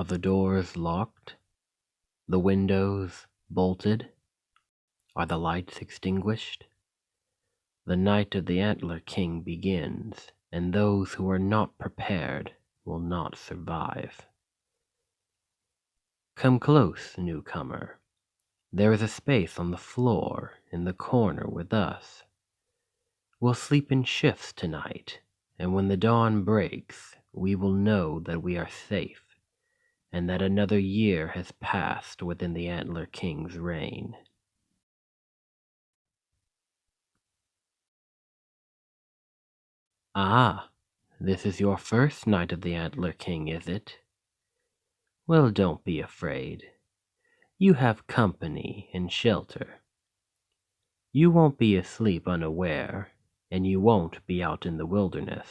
Are the doors locked? The windows bolted? Are the lights extinguished? The night of the Antler King begins, and those who are not prepared will not survive. Come close, newcomer. There is a space on the floor in the corner with us. We'll sleep in shifts tonight, and when the dawn breaks, we will know that we are safe, and that another year has passed within the Antler King's reign. Ah, this is your first night of the Antler King, is it? Well, don't be afraid. You have company and shelter. You won't be asleep unaware, and you won't be out in the wilderness.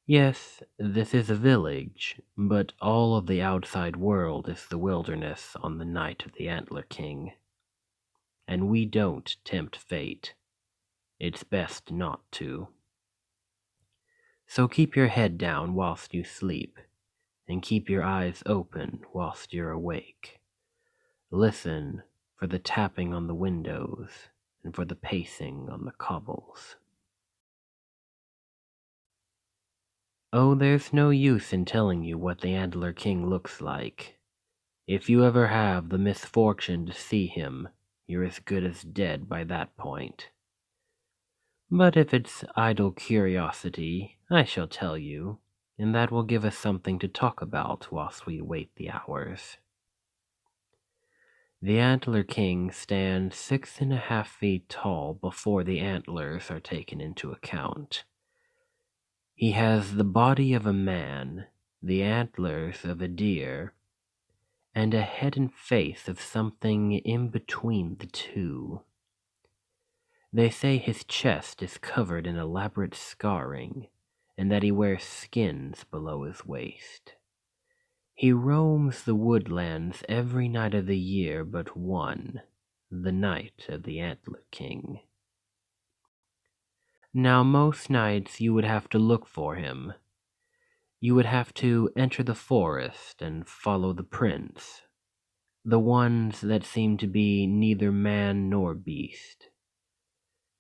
Yes, this is a village, but all of the outside world is the wilderness on the night of the Antler King. And we don't tempt fate. It's best not to. So keep your head down whilst you sleep, and keep your eyes open whilst you're awake. Listen for the tapping on the windows and for the pacing on the cobbles. Oh, there's no use in telling you what the Antler King looks like. If you ever have the misfortune to see him, you're as good as dead by that point. But if it's idle curiosity, I shall tell you, and that will give us something to talk about whilst we wait the hours. The Antler King stands 6.5 feet tall before the antlers are taken into account. He has the body of a man, the antlers of a deer, and a head and face of something in between the two. They say his chest is covered in elaborate scarring, and that he wears skins below his waist. He roams the woodlands every night of the year but one, the night of the Antler King. Now, most nights you would have to look for him. You would have to enter the forest and follow the prints, the ones that seem to be neither man nor beast.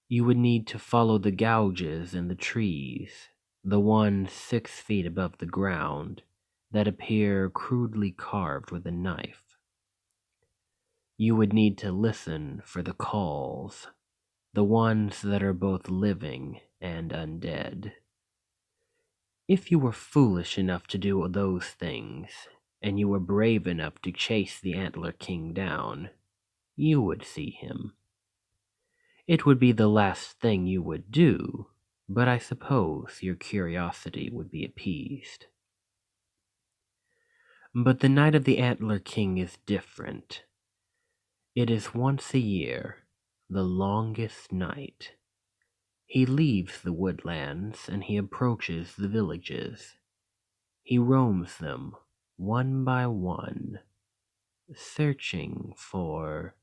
You would need to follow the gouges in the trees, the ones 6 feet above the ground, that appear crudely carved with a knife. You would need to listen for the calls, the ones that are both living and undead. If you were foolish enough to do those things, and you were brave enough to chase the Antler King down, you would see him. It would be the last thing you would do, but I suppose your curiosity would be appeased. But the night of the Antler King is different. It is once a year, the longest night. He leaves the woodlands and he approaches the villages. He roams them one by one, searching for...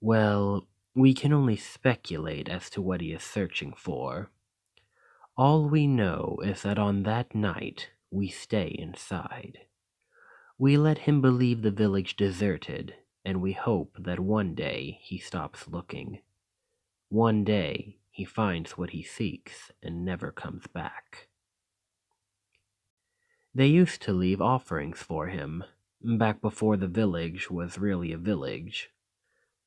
Well, we can only speculate as to what he is searching for. All we know is that on that night, we stay inside. We let him believe the village deserted, and we hope that one day he stops looking. One day he finds what he seeks and never comes back. They used to leave offerings for him, back before the village was really a village.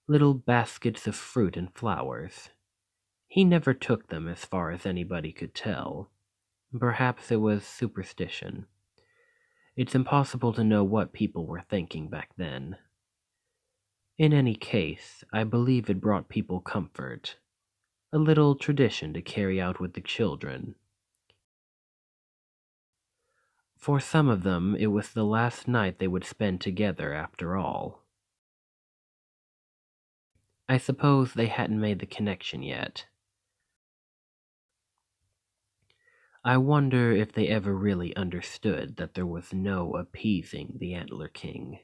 Little baskets of fruit and flowers. He never took them as far as anybody could tell. Perhaps it was superstition. It's impossible to know what people were thinking back then. In any case, I believe it brought people comfort. A little tradition to carry out with the children. For some of them, it was the last night they would spend together after all. I suppose they hadn't made the connection yet. I wonder if they ever really understood that there was no appeasing the Antler King.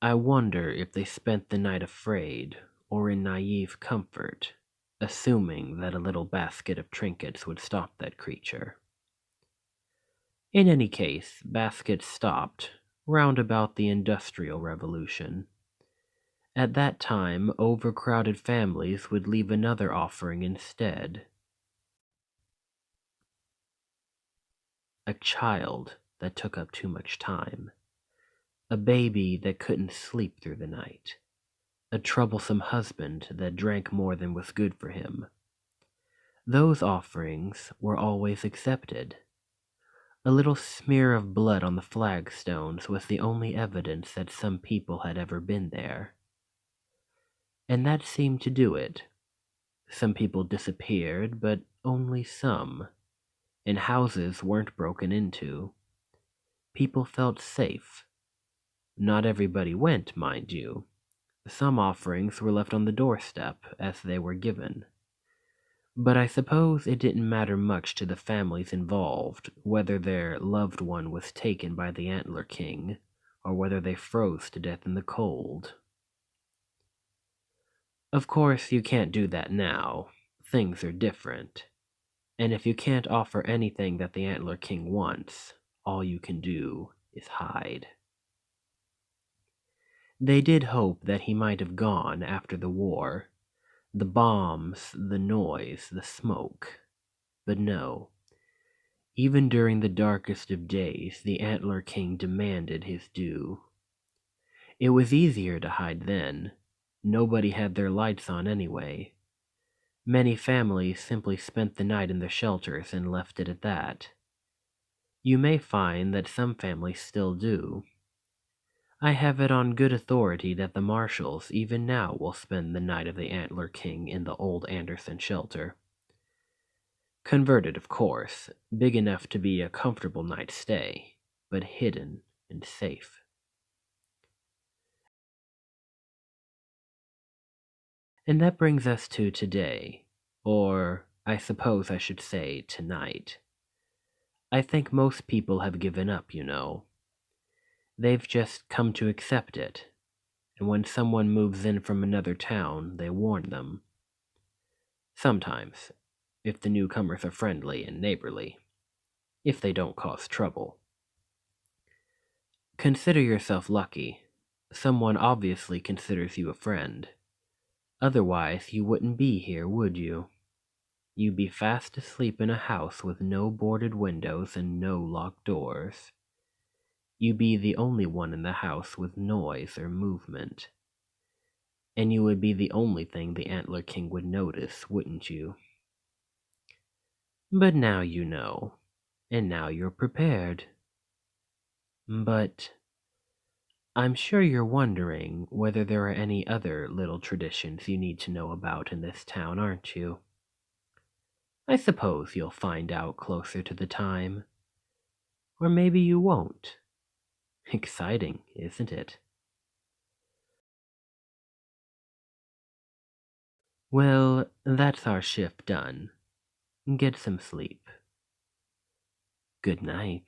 I wonder if they spent the night afraid or in naive comfort, assuming that a little basket of trinkets would stop that creature. In any case, baskets stopped round about the Industrial Revolution. At that time, overcrowded families would leave another offering instead. A child that took up too much time. A baby that couldn't sleep through the night. A troublesome husband that drank more than was good for him. Those offerings were always accepted. A little smear of blood on the flagstones was the only evidence that some people had ever been there. And that seemed to do it. Some people disappeared, but only some. And houses weren't broken into. People felt safe. Not everybody went, mind you. Some offerings were left on the doorstep as they were given. But I suppose it didn't matter much to the families involved whether their loved one was taken by the Antler King or whether they froze to death in the cold. Of course, you can't do that now. Things are different. And if you can't offer anything that the Antler King wants, all you can do is hide. They did hope that he might have gone after the war. The bombs, the noise, the smoke. But no. Even during the darkest of days, the Antler King demanded his due. It was easier to hide then. Nobody had their lights on anyway. Many families simply spent the night in their shelters and left it at that. You may find that some families still do. I have it on good authority that the marshals even now will spend the night of the Antler King in the old Anderson shelter. Converted, of course, big enough to be a comfortable night's stay, but hidden and safe. And that brings us to today, or I suppose I should say tonight. I think most people have given up, you know. They've just come to accept it, and when someone moves in from another town, they warn them. Sometimes, if the newcomers are friendly and neighborly, if they don't cause trouble. Consider yourself lucky. Someone obviously considers you a friend. Otherwise, you wouldn't be here, would you? You'd be fast asleep in a house with no boarded windows and no locked doors. You'd be the only one in the house with noise or movement. And you would be the only thing the Antler King would notice, wouldn't you? But now you know, and now you're prepared. But I'm sure you're wondering whether there are any other little traditions you need to know about in this town, aren't you? I suppose you'll find out closer to the time. Or maybe you won't. Exciting, isn't it? Well, that's our shift done. Get some sleep. Good night.